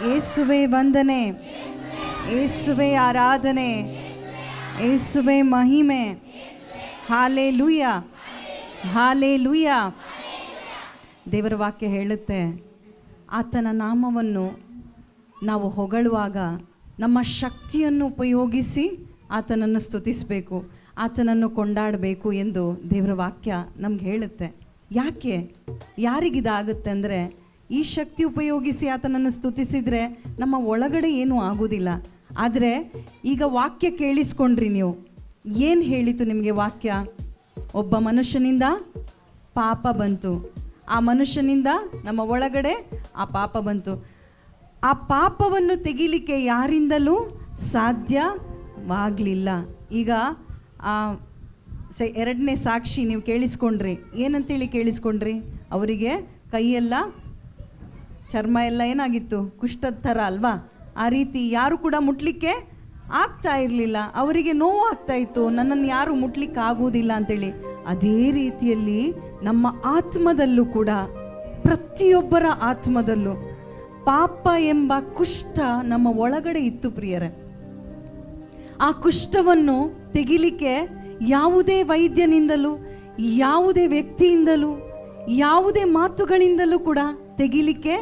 ಯೇಸುವೆ ವಂದನೆ, ಯೇಸುವೆ ಆರಾಧನೆ, ಯೇಸುವೆ ಮಹಿಮೆ. Hallelujah, hallelujah. ದೇವರ ವಾಕ್ಯ ಹೇಳುತ್ತೆ, ಆತನ ನಾಮವನ್ನು ನಾವು ಹೊಗಳುವಾಗ ನಮ್ಮ ಶಕ್ತಿಯನ್ನು ಉಪಯೋಗಿಸಿ ಆತನನ್ನು ಸ್ತುತಿಸಬೇಕು, ಆತನನ್ನು ಕೊಂಡಾಡಬೇಕು ಎಂದು ದೇವರ ವಾಕ್ಯ ನಮ್ಗೆ ಹೇಳುತ್ತೆ. ಯಾಕೆ, ಯಾರಿಗಿದಾಗುತ್ತೆ ಅಂದರೆ, ಈ ಶಕ್ತಿ ಉಪಯೋಗಿಸಿ ಆತನನ್ನು ಸ್ತುತಿಸಿದರೆ ನಮ್ಮ ಒಳಗಡೆ ಏನೂ ಆಗೋದಿಲ್ಲ. ಆದರೆ ಈಗ ವಾಕ್ಯ ಕೇಳಿಸ್ಕೊಂಡ್ರಿ ನೀವು, ಏನು ಹೇಳಿತು ನಿಮಗೆ ವಾಕ್ಯ? ಒಬ್ಬ ಮನುಷ್ಯನಿಂದ ಪಾಪ ಬಂತು, ಆ ಮನುಷ್ಯನಿಂದ ನಮ್ಮ ಒಳಗಡೆ ಆ ಪಾಪ ಬಂತು. ಆ ಪಾಪವನ್ನು ತೆಗಿಲಿಕ್ಕೆ ಯಾರಿಂದಲೂ ಸಾಧ್ಯವಾಗಲಿಲ್ಲ. ಈಗ ಎರಡನೇ ಸಾಕ್ಷಿ ನೀವು ಕೇಳಿಸ್ಕೊಂಡ್ರಿ. ಏನಂತೇಳಿ ಕೇಳಿಸ್ಕೊಂಡ್ರಿ? ಅವರಿಗೆ ಕೈಯೆಲ್ಲ ಚರ್ಮ ಎಲ್ಲ ಏನಾಗಿತ್ತು, ಕುಷ್ಠದ ಥರ ಅಲ್ವಾ? ಆ ರೀತಿ ಯಾರು ಕೂಡ ಮುಟ್ಲಿಕ್ಕೆ ಆಗ್ತಾ ಇರಲಿಲ್ಲ, ಅವರಿಗೆ ನೋವು ಆಗ್ತಾ ಇತ್ತು, ನನ್ನನ್ನು ಯಾರು ಮುಟ್ಲಿಕ್ಕೆ ಆಗುವುದಿಲ್ಲ ಅಂತೇಳಿ. ಅದೇ ರೀತಿಯಲ್ಲಿ ನಮ್ಮ ಆತ್ಮದಲ್ಲೂ ಕೂಡ, ಪ್ರತಿಯೊಬ್ಬರ ಆತ್ಮದಲ್ಲೂ ಪಾಪ ಎಂಬ ಕುಷ್ಠ ನಮ್ಮ ಒಳಗಡೆ ಇತ್ತು ಪ್ರಿಯರೇ. ಆ ಕುಷ್ಠವನ್ನು ತೆಗಿಲಿಕ್ಕೆ ಯಾವುದೇ ವೈದ್ಯನಿಂದಲೂ, ಯಾವುದೇ ವ್ಯಕ್ತಿಯಿಂದಲೂ, ಯಾವುದೇ ಮಾತುಗಳಿಂದಲೂ ಕೂಡ ತೆಗಿಲಿಕ್ಕೆ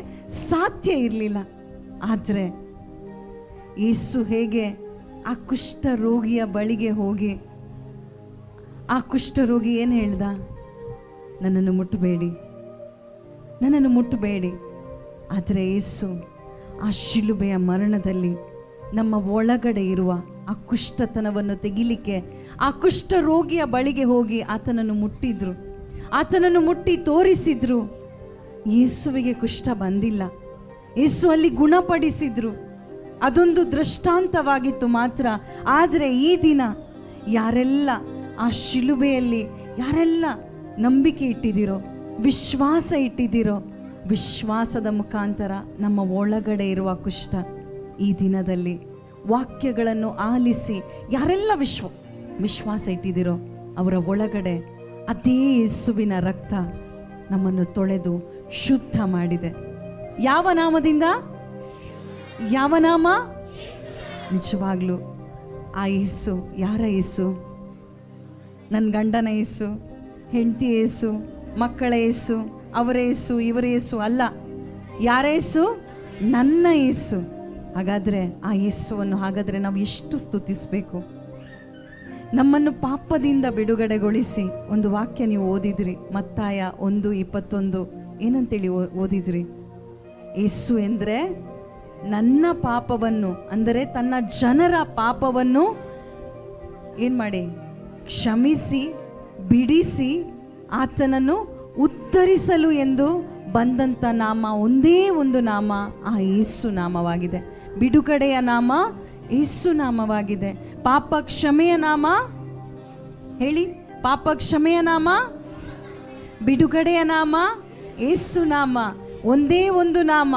ಸಾಧ್ಯ ಇರಲಿಲ್ಲ. ಆದರೆ ಯೇಸು ಹೇಗೆ ಆ ಕುಷ್ಠ ರೋಗಿಯ ಬಳಿಗೆ ಹೋಗಿ, ಆ ಕುಷ್ಠ ರೋಗಿ ಏನು ಹೇಳ್ದ? ನನ್ನನ್ನು ಮುಟ್ಟಬೇಡಿ, ನನ್ನನ್ನು ಮುಟ್ಟಬೇಡಿ. ಆದರೆ ಯೇಸು ಆ ಶಿಲುಬೆಯ ಮರಣದಲ್ಲಿ ನಮ್ಮ ಒಳಗಡೆ ಇರುವ ಆ ಕುಷ್ಠತನವನ್ನು ತೆಗಿಲಿಕ್ಕೆ ಆ ಕುಷ್ಠ ರೋಗಿಯ ಬಳಿಗೆ ಹೋಗಿ ಆತನನ್ನು ಮುಟ್ಟಿದ್ರು, ಆತನನ್ನು ಮುಟ್ಟಿ ತೋರಿಸಿದ್ರು. ಯೇಸುವಿಗೆ ಕುಷ್ಠ ಬಂದಿಲ್ಲ, ಯೇಸು ಅಲ್ಲಿ ಗುಣಪಡಿಸಿದ್ರು. ಅದೊಂದು ದೃಷ್ಟಾಂತವಾಗಿತ್ತು ಮಾತ್ರ. ಆದರೆ ಈ ದಿನ ಯಾರೆಲ್ಲ ಆ ಶಿಲುಬೆಯಲ್ಲಿ ಯಾರೆಲ್ಲ ನಂಬಿಕೆ ಇಟ್ಟಿದ್ದೀರೋ, ವಿಶ್ವಾಸ ಇಟ್ಟಿದ್ದೀರೋ, ವಿಶ್ವಾಸದ ಮುಖಾಂತರ ನಮ್ಮ ಒಳಗಡೆ ಇರುವ ಕುಷ್ಠ ಈ ದಿನದಲ್ಲಿ ವಾಕ್ಯಗಳನ್ನು ಆಲಿಸಿ ಯಾರೆಲ್ಲ ವಿಶ್ವಾಸ ಇಟ್ಟಿದ್ದೀರೋ ಅವರ ಒಳಗಡೆ ಅದೇ ಯೇಸುವಿನ ರಕ್ತ ನಮ್ಮನ್ನು ತೊಳೆದು ಶುದ್ಧ ಮಾಡಿದೆ. ಯಾವ ನಾಮದಿಂದ? ಯಾವ ನಾಮ? ನಿಜವಾಗ್ಲೂ ಆ ಯೇಸು ಯಾರ ಯೇಸು? ನನ್ನ ಗಂಡನ ಯೇಸು, ಹೆಂಡತಿ ಯೇಸು, ಮಕ್ಕಳ ಯೇಸು, ಅವರ ಯೇಸು, ಇವರ ಯೇಸು ಅಲ್ಲ. ಯಾರ ಯೇಸು? ನನ್ನ ಯೇಸು. ಹಾಗಾದರೆ ಆ ಯೇಸುವನ್ನು ನಾವು ಎಷ್ಟು ಸ್ತುತಿಸಬೇಕು. ನಮ್ಮನ್ನು ಪಾಪದಿಂದ ಬಿಡುಗಡೆಗೊಳಿಸಿ ಒಂದು ವಾಕ್ಯ ನೀವು ಓದಿದ್ರಿ, ಮತ್ತಾಯ 1:21. ಏನಂತೇಳಿ ಓದಿದ್ರಿ? ಯೇಸು ಎಂದರೆ ನನ್ನ ಪಾಪವನ್ನು, ಅಂದರೆ ತನ್ನ ಜನರ ಪಾಪವನ್ನು ಏನು ಮಾಡಿ, ಕ್ಷಮಿಸಿ ಬಿಡಿಸಿ ಆತನನ್ನು ಉದ್ಧರಿಸಲು ಎಂದು ಬಂದಂಥ ನಾಮ ಒಂದೇ ಒಂದು ನಾಮ, ಆ ಯೇಸು ನಾಮವಾಗಿದೆ. ಬಿಡುಗಡೆಯ ನಾಮ ಯೇಸು ನಾಮವಾಗಿದೆ. ಪಾಪ ಕ್ಷಮೆಯ ನಾಮ ಹೇಳಿ, ಪಾಪ ಕ್ಷಮೆಯ ನಾಮ, ಬಿಡುಗಡೆಯ ನಾಮ ಯೇಸು ನಾಮ. ಒಂದೇ ಒಂದು ನಾಮ,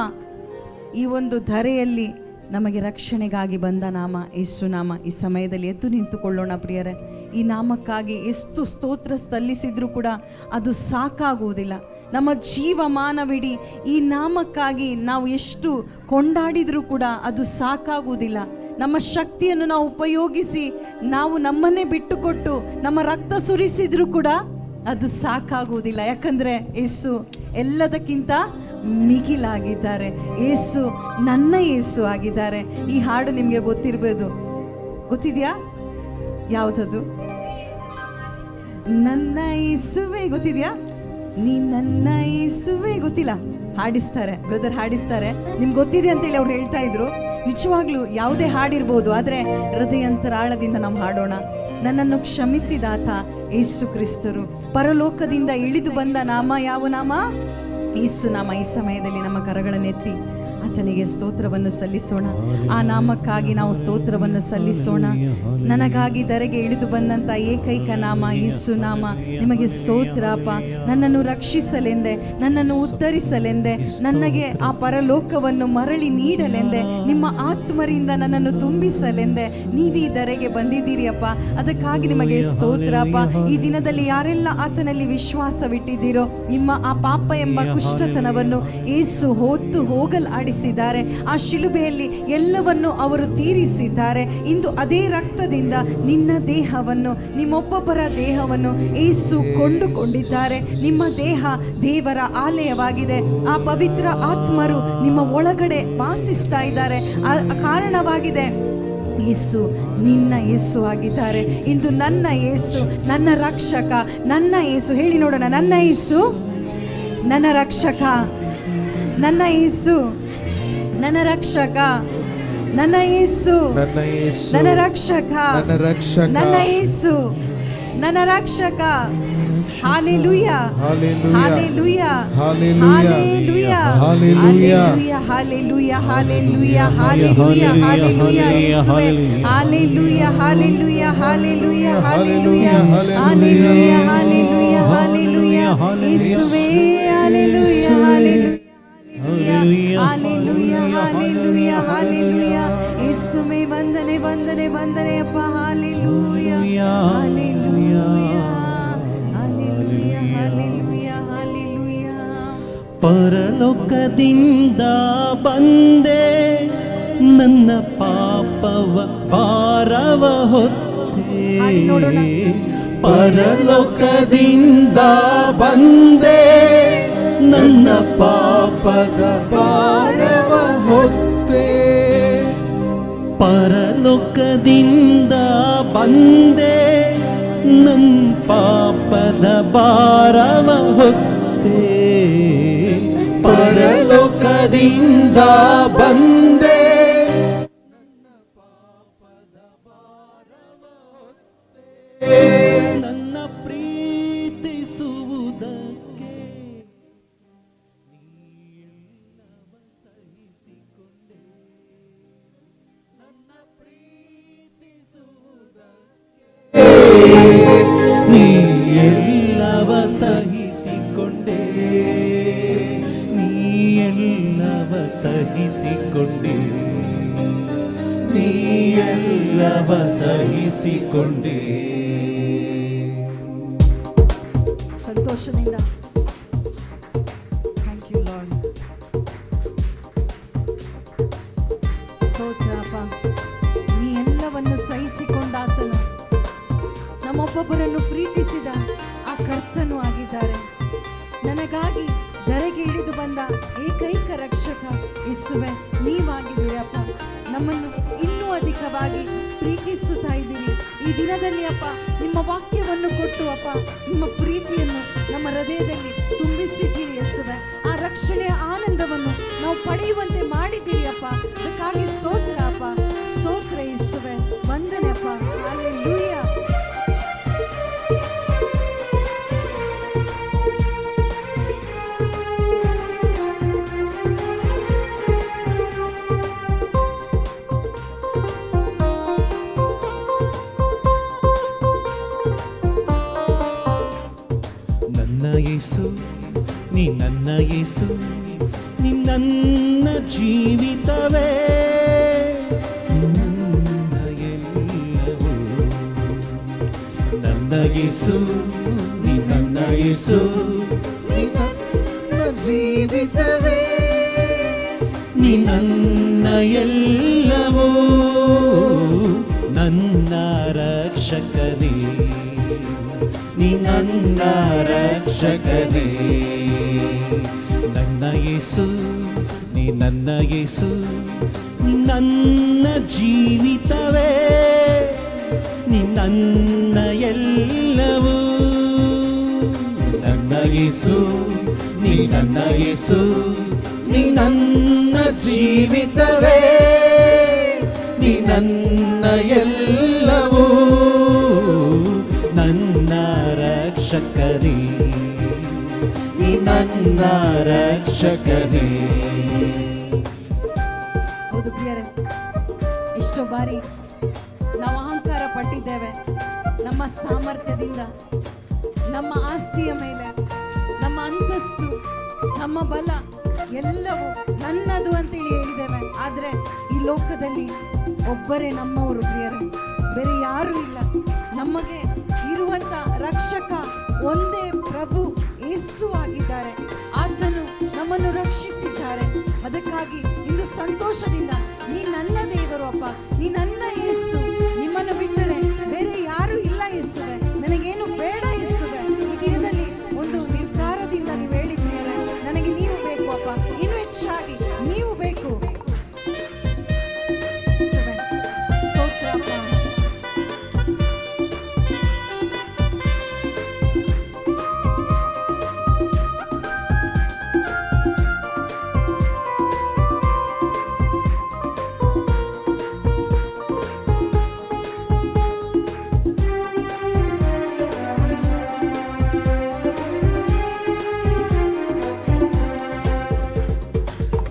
ಈ ಒಂದು ಧರೆಯಲ್ಲಿ ನಮಗೆ ರಕ್ಷಣೆಗಾಗಿ ಬಂದ ನಾಮ ಯೇಸು ನಾಮ. ಈ ಸಮಯದಲ್ಲಿ ಎದ್ದು ನಿಂತುಕೊಳ್ಳೋಣ ಪ್ರಿಯರೇ. ಈ ನಾಮಕ್ಕಾಗಿ ಎಷ್ಟು ಸ್ತೋತ್ರ ಸಲ್ಲಿಸಿದ್ರೂ ಕೂಡ ಅದು ಸಾಕಾಗುವುದಿಲ್ಲ. ನಮ್ಮ ಜೀವಮಾನವಿಡೀ ಈ ನಾಮಕ್ಕಾಗಿ ನಾವು ಎಷ್ಟು ಕೊಂಡಾಡಿದರೂ ಕೂಡ ಅದು ಸಾಕಾಗುವುದಿಲ್ಲ. ನಮ್ಮ ಶಕ್ತಿಯನ್ನು ನಾವು ಉಪಯೋಗಿಸಿ ನಾವು ನಮ್ಮನ್ನೇ ಬಿಟ್ಟುಕೊಟ್ಟು ನಮ್ಮ ರಕ್ತ ಸುರಿಸಿದ್ರೂ ಕೂಡ ಅದು ಸಾಕಾಗುವುದಿಲ್ಲ. ಯಾಕಂದರೆ ಯೇಸು ಎಲ್ಲದಕ್ಕಿಂತ ಮಿಗಿಲಾಗಿದ್ದಾರೆ. ಯೇಸು ನನ್ನ ಯೇಸು ಆಗಿದ್ದಾರೆ. ಈ ಹಾಡು ನಿಮಗೆ ಗೊತ್ತಿರಬಹುದು, ಗೊತ್ತಿದೆಯಾ? ಯಾವುದದು? ನನ್ನ ಯೇಸುವೆ, ಗೊತ್ತಿದೆಯಾ? ನೀ ನನ್ನ ಯೇಸುವೆ, ಗೊತ್ತಿಲ್ಲ? ಹಾಡಿಸ್ತಾರೆ, ಬ್ರದರ್ ಹಾಡಿಸ್ತಾರೆ. ನಿಮ್ಗೆ ಗೊತ್ತಿದೆ ಅಂತೇಳಿ ಅವ್ರು ಹೇಳ್ತಾ ಇದ್ರು. ನಿಜವಾಗ್ಲೂ ಯಾವುದೇ ಹಾಡಿರ್ಬೋದು, ಆದರೆ ಹೃದಯಾಂತರಾಳದಿಂದ ನಾವು ಹಾಡೋಣ. ನನ್ನನ್ನು ಕ್ಷಮಿಸಿದಾತ ಯೇಸು ಕ್ರಿಸ್ತರು. ಪರಲೋಕದಿಂದ ಇಳಿದು ಬಂದ ನಾಮ ಯಾವ ನಾಮ? ಯೇಸು ನಾಮ. ಈ ಸಮಯದಲ್ಲಿ ನಮ್ಮ ಕರಗಳನ್ನೆತ್ತಿ ಆತನಿಗೆ ಸ್ತೋತ್ರವನ್ನು ಸಲ್ಲಿಸೋಣ. ಆ ನಾಮಕ್ಕಾಗಿ ನಾವು ಸ್ತೋತ್ರವನ್ನು ಸಲ್ಲಿಸೋಣ. ನನಗಾಗಿ ಧರೆಗೆ ಇಳಿದು ಬಂದಂಥ ಏಕೈಕ ನಾಮ ಯೇಸು ನಾಮ. ನಿಮಗೆ ಸ್ತೋತ್ರ ಅಪ್ಪ. ನನ್ನನ್ನು ರಕ್ಷಿಸಲೆಂದೆ, ನನ್ನನ್ನು ಉದ್ಧರಿಸಲೆಂದೆ, ನನಗೆ ಆ ಪರಲೋಕವನ್ನು ಮರಳಿ ನೀಡಲೆಂದೆ, ನಿಮ್ಮ ಆತ್ಮರಿಂದ ನನ್ನನ್ನು ತುಂಬಿಸಲೆಂದೆ ನೀವೀ ಧರೆಗೆ ಬಂದಿದ್ದೀರಿ ಅಪ್ಪ. ಅದಕ್ಕಾಗಿ ನಿಮಗೆ ಸ್ತೋತ್ರ ಅಪ್ಪ. ಈ ದಿನದಲ್ಲಿ ಯಾರೆಲ್ಲ ಆತನಲ್ಲಿ ವಿಶ್ವಾಸವಿಟ್ಟಿದ್ದೀರೋ, ನಿಮ್ಮ ಆ ಪಾಪ ಎಂಬ ಕುಷ್ಠತನವನ್ನು ಯೇಸು ಹೊತ್ತು ಹೋಗಲಾಡಿಸಿ ಮಾಡಿಸಿದ್ದಾರೆ. ಆ ಶಿಲುಬೆಯಲ್ಲಿ ಎಲ್ಲವನ್ನು ಅವರು ತೀರಿಸಿದ್ದಾರೆ. ಇಂದು ಅದೇ ರಕ್ತದಿಂದ ನಿನ್ನ ದೇಹವನ್ನು, ನಿಮ್ಮೊಬ್ಬೊಬ್ಬರ ದೇಹವನ್ನು ಯೇಸು ಕೊಂಡುಕೊಂಡಿದ್ದಾರೆ. ನಿಮ್ಮ ದೇಹ ದೇವರ ಆಲಯವಾಗಿದೆ. ಆ ಪವಿತ್ರ ಆತ್ಮರು ನಿಮ್ಮ ಒಳಗಡೆ ವಾಸಿಸ್ತಾ ಇದ್ದಾರೆ. ಆ ಕಾರಣವಾಗಿದೆ ಯೇಸು ನಿನ್ನ ಯೇಸು ಆಗಿದ್ದಾರೆ. ಇಂದು ನನ್ನ ಯೇಸು, ನನ್ನ ರಕ್ಷಕ, ನನ್ನ ಯೇಸು. ಹೇಳಿ ನೋಡೋಣ, ನನ್ನ ಯೇಸು ನನ್ನ ರಕ್ಷಕ, ನನ್ನ ಯೇಸು ನನ್ನ ರಕ್ಷಕ, ನನ್ನ ಯೇಸು ನನ್ನ ರಕ್ಷಕ, ನನ್ನ ಯೇಸು ನನ್ನ ರಕ್ಷಕ. Hallelujah, hallelujah, hallelujah, hallelujah, hallelujah, hallelujah, hallelujah, hallelujah ಯೇಸುವೇ. Hallelujah, hallelujah, hallelujah, hallelujah, hallelujah, hallelujah, hallelujah ಯೇಸುವೇ. Hallelujah, hallelujah, hallelujah, hallelujah, hallelujah ಯೇಸುವೇ. ವಂದನೆ, ವಂದನೆ, ವಂದನೆ ಅಪ್ಪ. Hallelujah, hallelujah, hallelujah, hallelujah, hallelujah. ಪರಲೋಕದಿಂದ ಬಂದೆ, ನನ್ನ ಪಾಪವ ಭಾರವ ಹೊತ್ತೆ. ಪರಲೋಕದಿಂದ ಬಂದೆ, ನನ್ನ ಪಾಪದ ಭಾರವ ಹೊತ್ತೆ. ಪರಲೋಕದಿಂದ ಬಂದೆ, ನನ್ನ ಪಾಪದ ಭಾರವ ಹೊತ್ತೆ. ಪರಲೋಕದಿಂದ ಬಂದೆ, ನನ್ನ ಪಾಪದ ಭಾರವ ಹೊತ್ತೆ. ನನ್ನ ಪ್ರೀತಿಸುವುದಕ್ಕೆ ನೀನೆಲ್ಲವ ಸಹಿಸಿಕೊಂಡೆ. ನನ್ನ ಪ್ರೀತಿಸುವುದಕ್ಕೆ ನೀ ಎಲ್ಲವ ಸಹಿಸಿಕೊಂಡೆ. ನೀ ಎಲ್ಲವ ಸಹಿಸಿಕೊಂಡೆ. ನೀ ಎಲ್ಲವ ಸಹಿಸಿಕೊಂಡೆ. ಸಂತೋಷದಿಂದ ಥ್ಯಾಂಕ್ ಯು ಲಾರ್ಡ್. ಸ್ತೋತ್ರಪ್ಪ. ನೀ ಎಲ್ಲವನ್ನು ಸಹಿಸಿಕೊಂಡಾತನು ನಮ್ಮೊಬ್ಬೊಬ್ಬರನ್ನು ಪ್ರೀತಿಸಿದ ಆ ಕರ್ತನು ಆಗಿದ್ದಾರೆ. ನನಗಾಗಿ ಧರೆಗೆ ಇಳಿದು ಬಂದ ಏಕೈಕ ರಕ್ಷಕ ಯೇಸುವೆ ನೀವಾಗಿದ್ದೀರಪ್ಪ. ನಮ್ಮನ್ನು ಇನ್ನೂ ಅಧಿಕವಾಗಿ ಪ್ರೀತಿಸುತ್ತಾ ಇದ್ದೀರಿ. ಈ ದಿನದಲ್ಲಿ ಅಪ್ಪ ನಿಮ್ಮ ವಾಕ್ಯವನ್ನು ಕೊಟ್ಟು ಅಪ್ಪ ನಿಮ್ಮ ಪ್ರೀತಿಯನ್ನು ನಮ್ಮ ಹೃದಯದಲ್ಲಿ ತುಂಬಿಸಿದ್ದೀರಿ ಯೇಸುವೆ. ಆ ರಕ್ಷಣೆಯ ಆನಂದವನ್ನು ನಾವು ಪಡೆಯುವಂತೆ ಮಾಡಿದ್ದೀರಿ ಅಪ್ಪ. ಅದಕ್ಕಾಗಿ ಸ್ತೋತ್ರ ಅಪ್ಪ, ಸ್ತೋತ್ರ ಯೇಸುವೆ. ವಂದನೆ ಅಪ್ಪ. ಹಲ್ಲೆಲೂಯಾ. ಯೇಸು ನೀ ನನ್ನ ಯೇಸು, ನೀ ನನ್ನ ಜೀವಿತವೇ, ನನ್ನ ಎಲ್ಲವೂ. ನನ್ನ ಯೇಸು ನೀ ನನ್ನ ಯೇಸು, ನೀ ನನ್ನ ಜೀವಿತವೇ, ನೀ ನನ್ನ ಎಲ್ಲವೂ. ನನ್ನ ರಕ್ಷಕನೇ, ನೀ ನನ್ನ ರಕ್ಷಕನೇ. ನನ್ನ ಯೇಸು ನೀ ನನ್ನ ಯೇಸು, ನೀ ನನ್ನ ಜೀವಿತವೇ, ನೀ ನನ್ನ ಎಲ್ಲವೂ. ನನ್ನ ಯೇಸು ನೀ ನನ್ನ ಯೇಸು, ನೀ ನನ್ನ ಜೀವಿತವೇ, ನೀ ನನ್ನ ಎಲ್ಲವೂ. ನನ್ನ ರಕ್ಷಕನೇ, ನೀ ನನ್ನ ರಕ್ಷಕನೇ. ಹೌದು ಪ್ರಿಯರೇ, ಎಷ್ಟೋ ಬಾರಿ ನಾವು ಅಹಂಕಾರ ಪಟ್ಟಿದ್ದೇವೆ. ನಮ್ಮ ಸಾಮರ್ಥ್ಯದಿಂದ, ನಮ್ಮ ಆಸ್ತಿಯ ಮೇಲೆ, ನಮ್ಮ ಅಂತಸ್ತು, ನಮ್ಮ ಬಲ ಎಲ್ಲವೂ ನನ್ನದು ಅಂತೇಳಿ ಹೇಳಿದ್ದೇವೆ. ಆದರೆ ಈ ಲೋಕದಲ್ಲಿ ಒಬ್ಬರೇ ನಮ್ಮವರು ಪ್ರಿಯರೇ, ಬೇರೆ ಯಾರೂ ಇಲ್ಲ. ನಮಗೆ ಇರುವಂತ ರಕ್ಷಕ ಒಂದೇ ಪ್ರಭು ಯೇಸು ಆಗಿದ್ದಾರೆ. ಆತನು ನಮ್ಮನ್ನು ರಕ್ಷಿಸಿದ್ದಾರೆ. ಅದಕ್ಕಾಗಿ ಇಂದು ಸಂತೋಷದಿಂದ ನೀ ನನ್ನ ದೇವರು ಅಪ್ಪ, ನೀ ನನ್ನ ಯೇಸು, ನಿಮ್ಮನ್ನು ಬಿಟ್ಟರೆ ಬೇರೆ ಯಾರು ಇಲ್ಲ ಯೇಸುವೆ, ನನಗೇನು ಬೇಡ ಯೇಸುವೆ. ಈ ದಿನದಲ್ಲಿ ಒಂದು ನಿರ್ಧಾರದಿಂದ ನೀವು ಹೇಳಿದ್ದೀರ, ನನಗೆ ನೀವು ಬೇಕು ಅಪ್ಪ, ಇನ್ನೂ ಹೆಚ್ಚಾಗಿ ನೀವು ಬೇಕು ಯೇಸುವೆ. ಸ್ತೋತ್ರ ಅಪ್ಪ.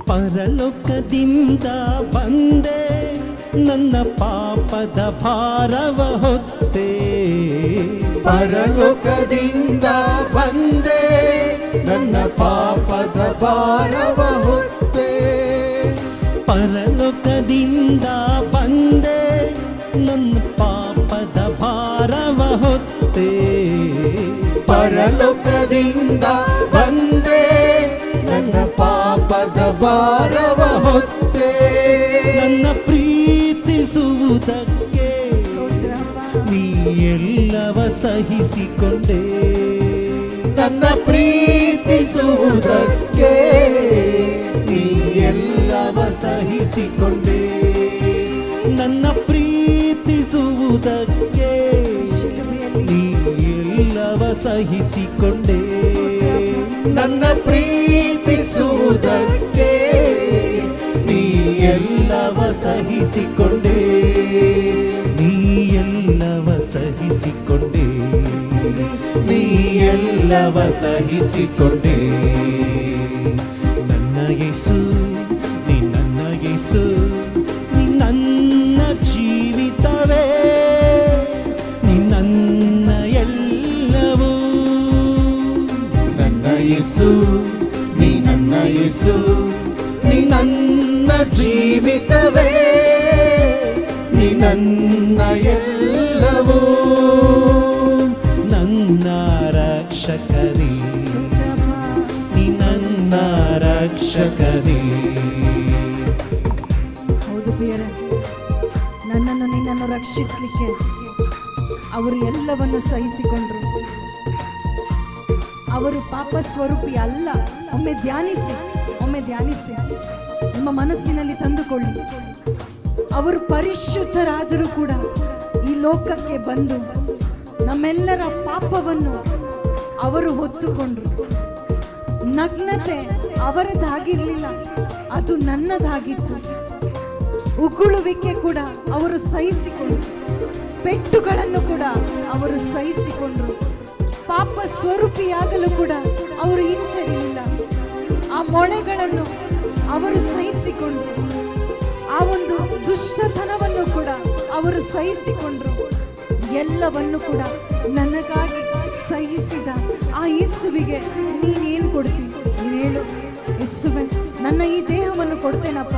ಪರಲೋಕದಿಂದ ಬಂದೆ, ನನ್ನ ಪಾಪದ ಭಾರವ ಹೊತ್ತೆ. ಪರಲೋಕದಿಂದ ಬಂದೆ, ನನ್ನ ಪಾಪದ ಭಾರವ ಹೊತ್ತೆ. ಪರಲೋಕದಿಂದ ಬಂದೆ, ನನ್ನ ಪಾಪದ ಭಾರವ ಹೊತ್ತೆ. ಪರಲೋಕದಿಂದ ಬಂದೆ, ನನ್ನ ಪಾಪದ ಭಾರವ ಹೊತ್ತೆ. ನನ್ನ ಪ್ರೀತಿಸುವುದಕ್ಕೆ ನೀ ಎಲ್ಲವ ಸಹಿಸಿಕೊಂಡೆ. ನನ್ನ ಪ್ರೀತಿಸುವುದಕ್ಕೆ ನೀ ಎಲ್ಲವ ಸಹಿಸಿಕೊಂಡೆ. ನನ್ನ ಪ್ರೀತಿಸುವುದಕ್ಕೆ ನೀ ಎಲ್ಲವ ಸಹಿಸಿಕೊಂಡೆ. ನನ್ನ ಪ್ರೀತಿಸುವುದಕ್ಕೆ ನೀ ಎಲ್ಲವ ಸಹಿಸಿಕೊಂಡೆ. ನೀ ಎಲ್ಲವ ಸಹಿಸಿಕೊಂಡೆ. ನೀ ಎಲ್ಲವ ಸಹಿಸಿಕೊಂಡೆ. ನನ್ನ ಯೇಸು, ನೀ ನನ್ನ ಯೇಸು, ನೀ ನನ್ನ ಜೀವಿತವೇ, ನೀ ನನ್ನ ಎಲ್ಲವೂ. ನನ್ನ ಯೇಸು, ನೀ ನನ್ನ ಯೇಸು, ನೀ ನನ್ನ ಜೀವಿತವೇ, ನೀ ನನ್ನ ಎಲ್ಲವೂ. ನನ್ನ ರಕ್ಷಕನೇ, ನೀ ನನ್ನ ರಕ್ಷಕನೇ. ಹೌದು ಪ್ರಿಯರೇ, ನನ್ನನ್ನು ನಿನ್ನನ್ನು ರಕ್ಷಿಸಲಿಕ್ಕೆ ಅವರು ಎಲ್ಲವನ್ನು ಸಹಿಸಿಕೊಂಡ್ರು. ಅವರು ಪಾಪ ಸ್ವರೂಪಿ ಅಲ್ಲ. ಒಮ್ಮೆ ಧ್ಯಾನಿಸಿ, ಒಮ್ಮೆ ಧ್ಯಾನಿಸಿ, ನಿಮ್ಮ ಮನಸ್ಸಿನಲ್ಲಿ ತಂದುಕೊಳ್ಳಿ. ಅವರು ಪರಿಶುದ್ಧರಾದರೂ ಕೂಡ ಈ ಲೋಕಕ್ಕೆ ಬಂದು ನಮ್ಮೆಲ್ಲರ ಪಾಪವನ್ನು ಅವರು ಹೊತ್ತುಕೊಂಡ್ರು. ನಗ್ನತೆ ಅವರದಾಗಿರಲಿಲ್ಲ, ಅದು ನನ್ನದಾಗಿತ್ತು. ಉಗುಳುವಿಕೆ ಕೂಡ ಅವರು ಸಹಿಸಿಕೊಂಡ್ರು, ಪೆಟ್ಟುಗಳನ್ನು ಕೂಡ ಅವರು ಸಹಿಸಿಕೊಂಡ್ರು. ಪಾಪ ಸ್ವರೂಪಿಯಾಗಲು ಕೂಡ ಅವರು ಹಿಂಜರಿಲಿಲ್ಲ. ಆ ಮೊಳೆಗಳನ್ನು ಅವರು ಸಹಿಸಿಕೊಂಡ್ರು. ಆ ಒಂದು ದುಷ್ಟತನವನ್ನು ಕೂಡ ಅವರು ಸಹಿಸಿಕೊಂಡ್ರು. ಎಲ್ಲವನ್ನು ಕೂಡ ನನಗಾಗಿ ಸಹಿಸಿದ ಆ ಯೇಸುವಿಗೆ ನೀನೇನು ಕೊಡ್ತೀನಿ? ನೀನು ಹೇಳು, ಯೇಸುವೆ, ನನ್ನ ಈ ದೇಹವನ್ನು ಕೊಡ್ತೇನಪ್ಪ,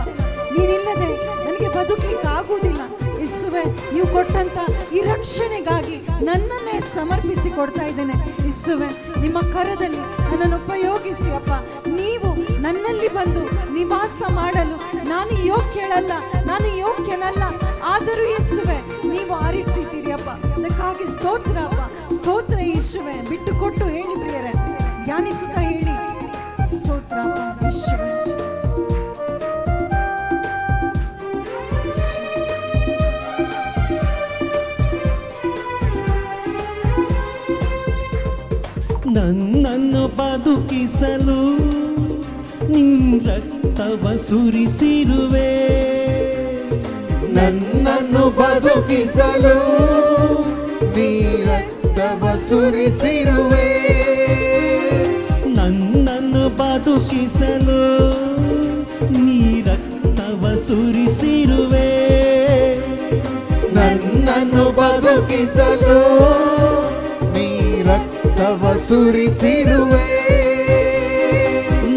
ನೀನಿಲ್ಲದೆ ನನಗೆ ಬದುಕಲಿಕ್ಕೆ ಆಗುವುದಿಲ್ಲ. ಯೇಸುವೆ, ನೀವು ಕೊಟ್ಟಂತ ಈ ರಕ್ಷಣೆಗಾಗಿ ನನ್ನನ್ನೇ ಸಮರ್ಪಿಸಿ ಕೊಡ್ತಾ ಇದ್ದೇನೆ. ಯೇಸುವೆ, ನಿಮ್ಮ ಕರದಲ್ಲಿ ನನ್ನನ್ನು ಉಪಯೋಗಿಸಿ ಅಪ್ಪ. ನೀವು ನನ್ನಲ್ಲಿ ಬಂದು ನಿವಾಸ ಮಾಡಲು ನಾನು ಯೋಗ್ಯಳಲ್ಲ, ನಾನು ಯೋಗ್ಯನಲ್ಲ. ಆದರೂ ಯೇಸುವೆ, ನೀವು ಆರಿಸಿದ್ದೀರಿ ಅಪ್ಪ, ಅದಕ್ಕಾಗಿ ಸ್ತೋತ್ರ ಅಪ್ಪ, ಸ್ತೋತ್ರ ಯೇಸುವೆ. ಬಿಟ್ಟು ಕೊಟ್ಟು ಹೇಳಿ ಪ್ರಿಯರೇ, ಧ್ಯಾನಿಸುತ್ತಾ ಹೇಳಿ, ಸ್ತೋತ್ರ ಅಪ್ಪ ಯೇಸುವೆ. ನನ್ನನ್ನು ಬದುಕಿಸಲು ನಿನ್ನ ರಕ್ತವ ಸುರಿಸಿರುವೆ. ನನ್ನನ್ನು ಬದುಕಿಸಲು ನೀ ರಕ್ತವ ಸುರಿಸಿರುವೆ. ನನ್ನನ್ನು ಬದುಕಿಸಲು ನೀ ರಕ್ತವ ಸುರಿಸಿರುವೆ. ನನ್ನನ್ನು ಬದುಕಿಸಲು ನೀ ರಕ್ತವ ಸುರಿಸಿರುವೆ.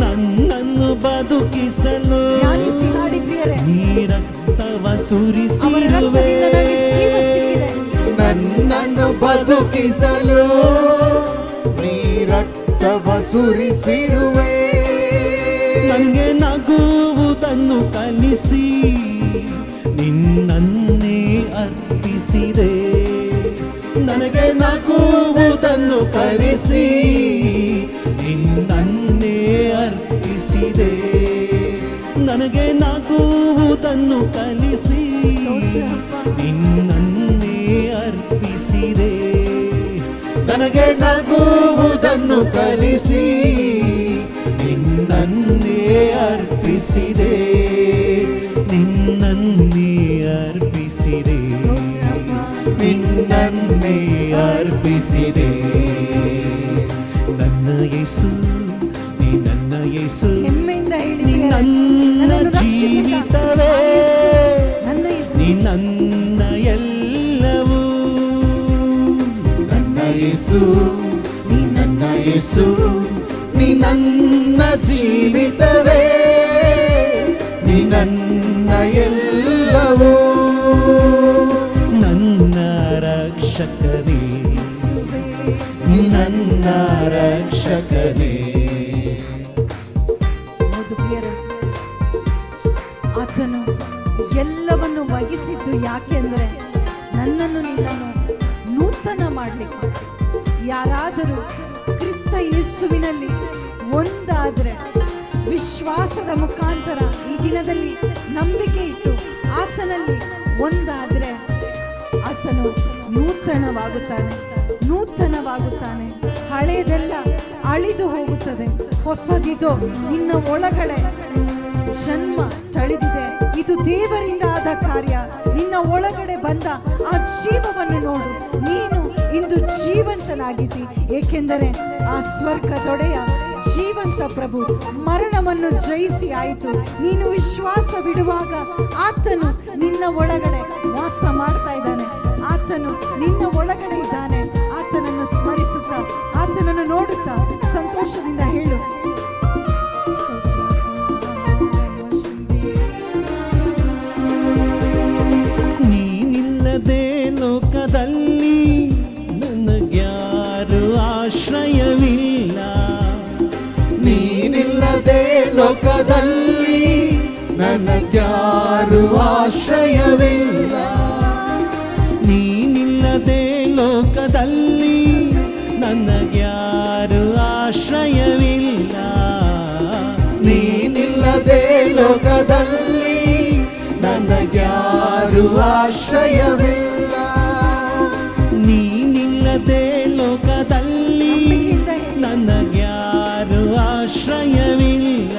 ನನ್ನನ್ನು ಬದುಕಿಸಲು ನೀ ರಕ್ತವ ಸುರಿಸಿರುವೆ. ನನ್ನನ್ನು ಬದುಕಿಸಲು ನೀ ರಕ್ತವ ಸುರಿಸಿರುವೆ. ನನಗೆ ನಗುವ ನಗುವುದನ್ನು ಕಲಿಸಿ ನಿನ್ನನ್ನೇ ಅರ್ಪಿಸಿದೆ. ನನಗೆ ನಗುವುದನ್ನು ಕಲಿಸಿ ನಿನ್ನನ್ನೇ ಅರ್ಪಿಸಿದೆ, ನಿನ್ನನ್ನೇ ಅರ್ಪಿಸಿದೆ, ನಿನ್ನನ್ನೇ ಅರ್ಪಿಸಿದೆ. ನನ್ನ ಯೇಸು, ನೀ ನನ್ನ ಯೇಸು, ಹೆಮ್ಮೆಯಿಂದ ಹೇಳಿ ನೀ ನನ್ನ ಜೀವಿತವೇ, ನೀ ನನ್ನ ಎಲ್ಲವೂ. ನನ್ನ ಯೇಸು, ನೀ ನನ್ನ ಯೇಸು, ನೀ ನನ್ನ ಜೀವಿತವೇ, ನೀ ನನ್ನ ಎಲ್ಲವೂ. ನನ್ನ ರಕ್ಷಕನೇ, ನನ್ನ ರಕ್ಷಕನೇ. ಹೌದು ಪ್ರಿಯರೇ, ಆತನು ಎಲ್ಲವನ್ನು ವಹಿಸಿದ್ದು ಯಾಕೆಂದ್ರೆ ನನ್ನನ್ನು ನಿನ್ನನ್ನು ನೂತನ ಮಾಡಲಿಕ್ಕೆ. ಯಾರಾದರೂ ಕ್ರಿಸ್ತ ಯೇಸುವಿನಲ್ಲಿ ಒಂದಾದ್ರೆ, ವಿಶ್ವಾಸದ ಮುಖಾಂತರ ಈ ದಿನದಲ್ಲಿ ನಂಬಿಕೆ ಇಟ್ಟು ಆತನಲ್ಲಿ ಒಂದಾದ್ರೆ ಆತನು ನೂತನವಾಗುತ್ತಾನೆ, ನೂತನವಾಗುತ್ತಾನೆ. ಹಳೆಯದೆಲ್ಲ ಅಳಿದು ಹೋಗುತ್ತದೆ, ಹೊಸದಿದು ನಿನ್ನ ಒಳಗಡೆ ಜನ್ಮ ತಳೆದಿದೆ. ಇದು ದೇವರಿಂದ ಆದ ಕಾರ್ಯ. ನಿನ್ನ ಒಳಗಡೆ ಬಂದ ಆ ಜೀವವನ್ನು ನೋಡು. ನೀನು ಇಂದು ಜೀವಂತನಾಗಿದ್ದಿ, ಏಕೆಂದರೆ ಆ ಸ್ವರ್ಗದೊಡೆಯ ಜೀವಂತ ಪ್ರಭು ಮರಣವನ್ನು ಜಯಿಸಿ ಆಯಿತು. ನೀನು ವಿಶ್ವಾಸ ಬಿಡುವಾಗ ಆತನು ನಿನ್ನ ಒಳಗಡೆ ವಾಸ ಮಾಡ್ತಾ ಇದ್ದಾನೆ. ಆತನು ನಿನ್ನ ಒಳಗಡೆ ಇದ್ದಾನೆ. ಆತನನ್ನು ಸ್ಮರಿಸುತ್ತಾ, ಆತನನ್ನು ನೋಡುತ್ತಾ ಸಂತೋಷದಿಂದ ಹೇಳು, ನೀನಿಲ್ಲದೆ ಲೋಕದಲ್ಲಿ ನನಗ್ಯಾರು ಆಶ್ರಯವಿಲ್ಲ. ನೀನಿಲ್ಲದೆ ಲೋಕದಲ್ಲಿ ನನಗ್ಯಾರು ಆಶ್ರಯವಿಲ್ಲ. ನೀನಿಲ್ಲದೆ ಲೋಕದಲ್ಲಿ ನನಗ್ಯಾರು ಆಶ್ರಯವಿಲ್ಲ. ನೀನಿಲ್ಲದೆ ಲೋಕದಲ್ಲಿ ನನಗ್ಯಾರು ಆಶ್ರಯವಿಲ್ಲ. ನೀನಿಲ್ಲದೆ ಲೋಕದಲ್ಲಿ ನನಗ್ಯಾರು ಆಶ್ರಯವಿಲ್ಲ.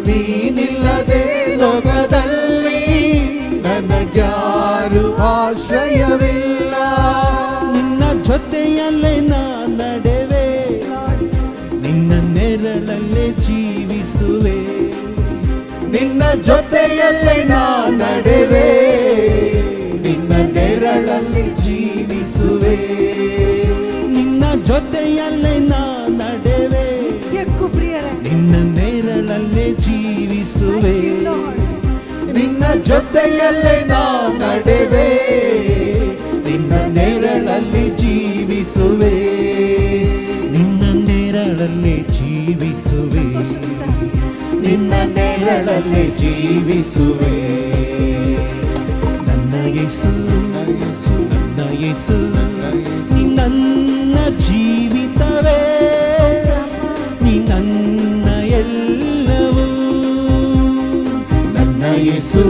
ನೀನಿಲ್ಲದೆ ಲೋಕದಲ್ಲಿ ನನಗ್ಯಾರು ಆಶ್ರಯವಿಲ್ಲ. ನಿನ್ನ ಜೊತೆಯಲ್ಲೇ ನಾ ನಡೆವೆ, ನಿನ್ನ ನೆರಳಲ್ಲೇ ಜೀವಿಸುವೆ. ನಿನ್ನ ಜೊತೆಯಲ್ಲೇ ನಾ ನಡೆವೆ, ನಿನ್ನ ನೆರಳಲ್ಲಿ ಜೀವಿಸುವೆ. ನಿನ್ನ ಜೊತೆಯಲ್ಲೇ ನಾ ನಡೆವೆ, ನಿತ್ಯಕ್ಕೂ ಪ್ರಿಯರೇ, ನಿನ್ನ ನೆರಳಲ್ಲೇ ಜೀವಿಸುವೆ. ನಿನ್ನ ಜೊತೆಯಲ್ಲೇ ನಾ ನಡೆವೆ, ನಿನ್ನ ನೆರಳಲ್ಲಿ ಜೀವಿಸುವೆ. ನಿನ್ನ ನೆರಳಲ್ಲಿ ಜೀವಿಸುವೆ, ನಿನ್ನ ನೆರಳಲ್ಲಿ ಜೀವಿಸುವೆ. ನನ್ನ ಯೇಸು, ನನ್ನ ಯೇಸು, ನೀ ನನ್ನ ಜೀವಿತವೇ, ನೀ ನನ್ನ ಎಲ್ಲವೂ. ನನ್ನ ಯೇಸು,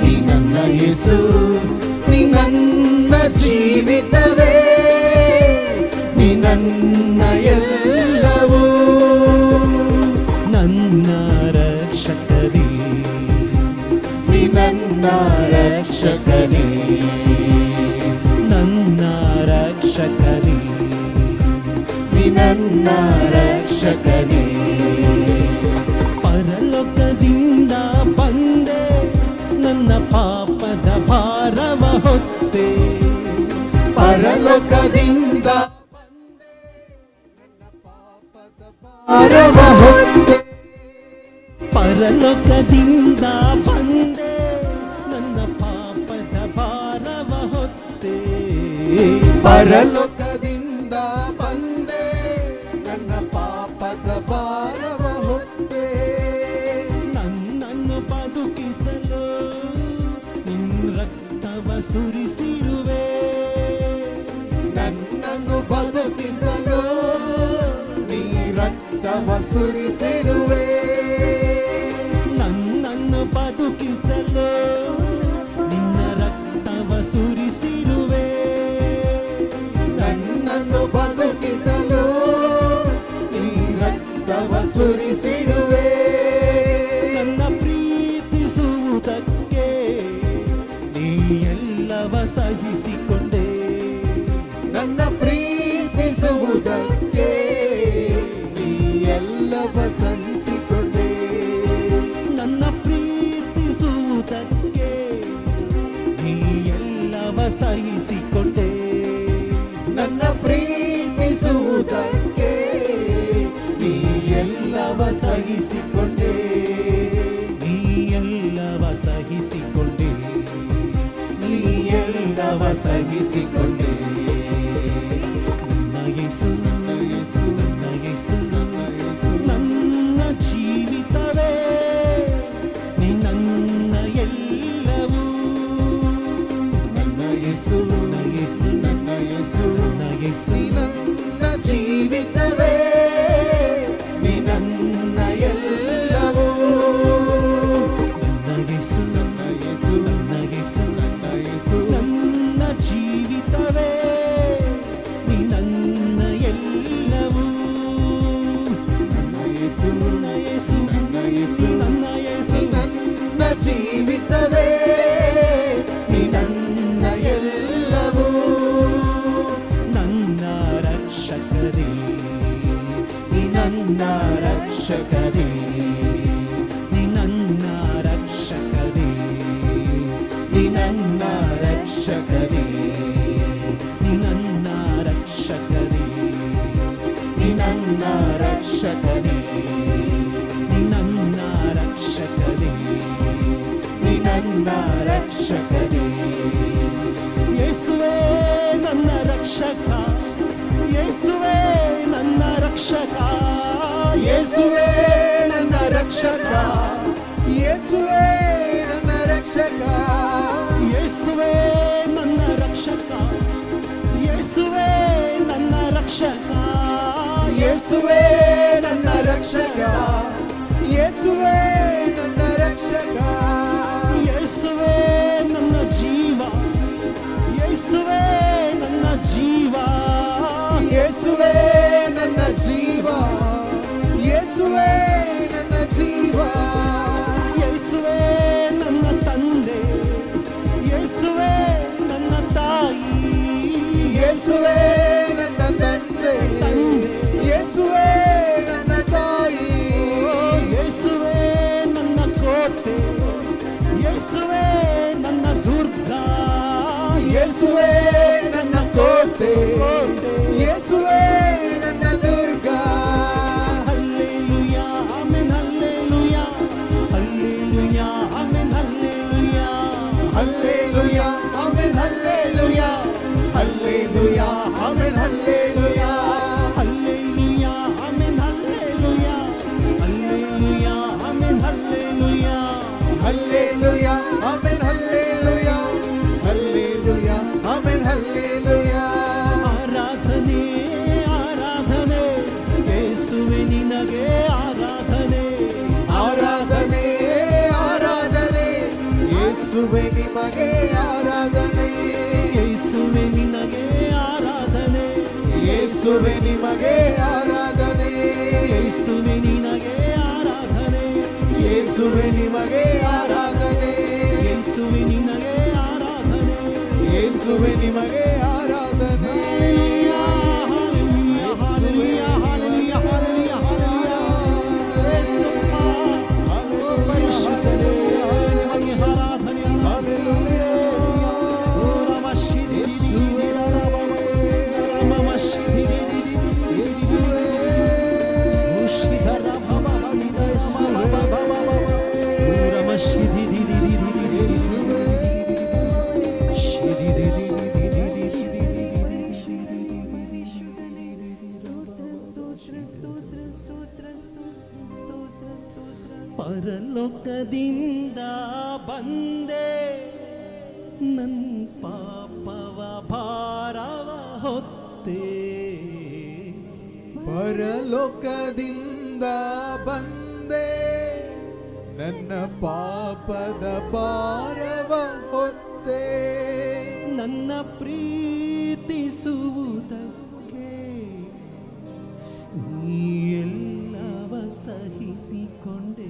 ನೀ ನನ್ನ ಯೇಸು, ನೀ ನನ್ನ ಜೀವಿತವೇ, ನೀ ನನ್ನ ಎಲ್ಲವೂ. ನನ್ನ ರಕ್ಷಕನೇ, ನೀ ನನ್ನ ರಕ್ಷಕನೇ, ನನ್ನ ರಕ್ಷಕನೇ, ನೀ ನನ್ನ ರಕ್ಷಕನೇ. ಪರಲೋಕದಿಂದ ಬಂದೆ, ನನ್ನ ಪಾಪದ ಭಾರವ ಹೊತ್ತೆ. ಪರಲೋಕದಿಂದ ಭಾರವ ಹೊತ್ತೆ, ಪರಲೋಕದಿಂದ ಬಂದೆ, ನನ್ನ ಪಾಪದ ಭಾರವ ಹೊತ್ತೆ. ಪರಲೋಕದಿಂದ ಬಂದೆ, ನನ್ನ ಪಾಪದ ಭಾರವ ಹೊತ್ತೆ. ನನ್ನನ್ನು ಬದುಕಿಸಲು ನಿನ್ನ ರಕ್ತವ ಸುರಿಸಿರುವೆ. ನನ್ನನ್ನು ಬದುಕಿಸಲು ನೀ ರಕ್ತವ ಸುರಿಸಿರುವೆ. ನನ್ನನ್ನು ಬದುಕಿಸಲು ಸಹಿಸಿಕೊಂಡೆ. ನನ್ನ ಯೇಸು, ನನ್ನ ಯೇಸು, ನನ್ನ ಯೇಸು, ನನ್ನ ಜೀವಿತವೇ ನೀ ನನ್ನ ಎಲ್ಲವೂ. ನನ್ನ ಯೇಸು, ನನ್ನ ಯೇಸು, ನನ್ನ ಯೇಸು, ನನ್ನ ಯೇಸು, ನೀ ನನ್ನ ಜೀವಿತವೇ, ನೀ ನನ್ನ ಎಲ್ಲವೂ. ನನ್ನ ಯೇಸು, ನನ್ನ ಯೇಸು, ನನ್ನ ಯೇಸು, ನನ್ನ ಯೇಸು, ನನ್ನ ಜೀವಿತವೇ ನೀ ನನ್ನ ಎಲ್ಲವೂ. ನನ್ನ ಯೇಸು, ನನ್ನ ಯೇಸು, ನನ್ನ ಯೇಸು, ನನ್ನ ಯೇಸು, ನೀ ನನ್ನ ಜೀವಿತವೇ, ನೀ ನನ್ನ ಎಲ್ಲವೂ. ನನ್ನ ರಕ್ಷಕರೇ, ನೀ ನನ್ನ ರಕ್ಷಕರೇ, ನೀ ನನ್ನ ರಕ್ಷಕರೇ, ನೀ ನನ್ನ ರಕ್ಷಕರೇ, ನೀ ನನ್ನ ರಕ್ಷಕರೇ, ನೀ ನನ್ನ ರಕ್ಷಕರೇ, ನೀ ನನ್ನ ರಕ್ಷಕರೇ. ನೀ ನನ್ನ ರಕ್ಷಕರೇ. ಯೇಸುವೇ ನನ್ನ ರಕ್ಷಕ, ಯೇಸುವೇ ನನ್ನ ರಕ್ಷಕ, ಯೇಸುವೇ ನನ್ನ ರಕ್ಷಕ, ಯೇಸುವೇ ನನ್ನ ರಕ್ಷಕ, ಯೇಸುವೇ ನನ್ನ ರಕ್ಷಕ, ಯೇಸುವೇ ನನ್ನ ರಕ್ಷಕ, ಯೇಸುವೇ ನನ್ನ ರಕ್ಷಕ, ಯೇಸುವೇ ನನ್ನ ರಕ್ಷಕ, ಯೇಸುವೇ ನನ್ನ ಜೀವ, ಯೇಸುವೇ ನನ್ನ ಜೀವ, ಯೇಸುವೇ ನನ್ನ ಜೀವ, ಯೇಸುವೇ ನನ್ನ ಜೀವ, ಯೇಸುವೇ ನನ್ನ ತಂದೆ, ಯೇಸುವೇ ನನ್ನ ತಾಯಿ, ಯೇಸುವೇ ನನ್ನ ತಂದೆ, ಯೇಸುವೇ ನನ್ನ ತಾಯಿ, ಯೇಸುವೇ ನನ್ನ ಕೋಟೆ, ಯೇಸುವೇ ನನ್ನ ದುರ್ಗ, ಯೇಸುವೇ ನನ್ನ ಕೋಟೆ, ಯೇಸುವೇ ನನ್ನ ದುರ್ಗ. Hallelujah amen, hallelujah, hallelujah amen, hallelujah, hallelujah amen, hallelujah, hallelujah amen, hallelujah, hallelujah amen, hallelujah, hallelujah amen, hallelujah. Hallelujah amen, hallelujah, hallelujah amen, hallelujah. ಆರಾಧನೆ ಆರಾಧನೆ ಯೇಸುವೆ ನಿನಗೆ ಆರಾಧನೆ, ಆರಾಧನೆ ಆರಾಧನೆ ಯೇಸುವೆ ನಿಮಗೆ ಆರಾಧನೆ, ಯೇಸುವೆ ನಿನಗೆ ಆರಾಧನೆ, ಯೇಸುವೆ ನಿಮಗೆ ಆರಾಧನೆ, ಯೇಸುವೆ ನಿನಗೆ ಆರಾಧನೆ, ಯೇಸುವೆ ನಿಮಗೆ ಆರಾಧನೆ, ಯೇಸುವೆ ನಿನಗೆ ಆರಾಧನೆ. ಯೇಸುವೆ ನಿಮಗೆ ಆರಾಧನೆ. Hallelujah, hallelujah, hallelujah, hallelujah, hallelujah. ಯೇಸಪ್ಪ, ಪರಿಶುದ್ಧನೇ, ನಿಮಗೆ ಆರಾಧನೆ, ಹಲ್ಲೆಲೂಯಾ. ಓ ನಮಃ ಶಿವನೇ, ನಮಃ ಶಿವನೇ, ಯೇಸುವೇ, ಓ ಶ್ರೀಧರ ಭವ ಭವಿದ ಭವ ಭವ ಭವ. ಓ ನಮಃ ಶಿವನೇ, ಪರಲೋಕದಿಂದ ಬಂದೆ ನನ್ ಪಾಪವ ಭಾರವ ಹೊತ್ತೆ, ಪರಲೋಕದಿಂದ ಬಂದೆ ನನ್ನ ಪಾಪದ ಭಾರವ ಹೊತ್ತೆ, ನನ್ನ ಪ್ರೀತಿಸುವುದಕ್ಕೆ ನೀ ಎಲ್ಲವ ಸಹಿಸಿಕೊಂಡೆ,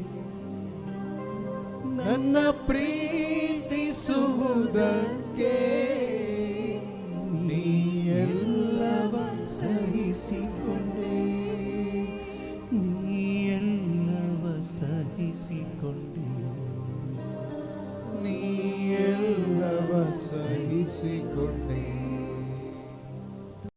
ನನ್ನ ಪ್ರೀತಿಸುವುದಕ್ಕೆ ನೀ ಎಲ್ಲವ ಸಹಿಸಿಕೊಂಡೆ, ನೀ ಎಲ್ಲವ ಸಹಿಸಿಕೊಂಡೆ. ನೀ ಎಲ್ಲವ ಸಹಿಸಿಕೊಂಡೆ.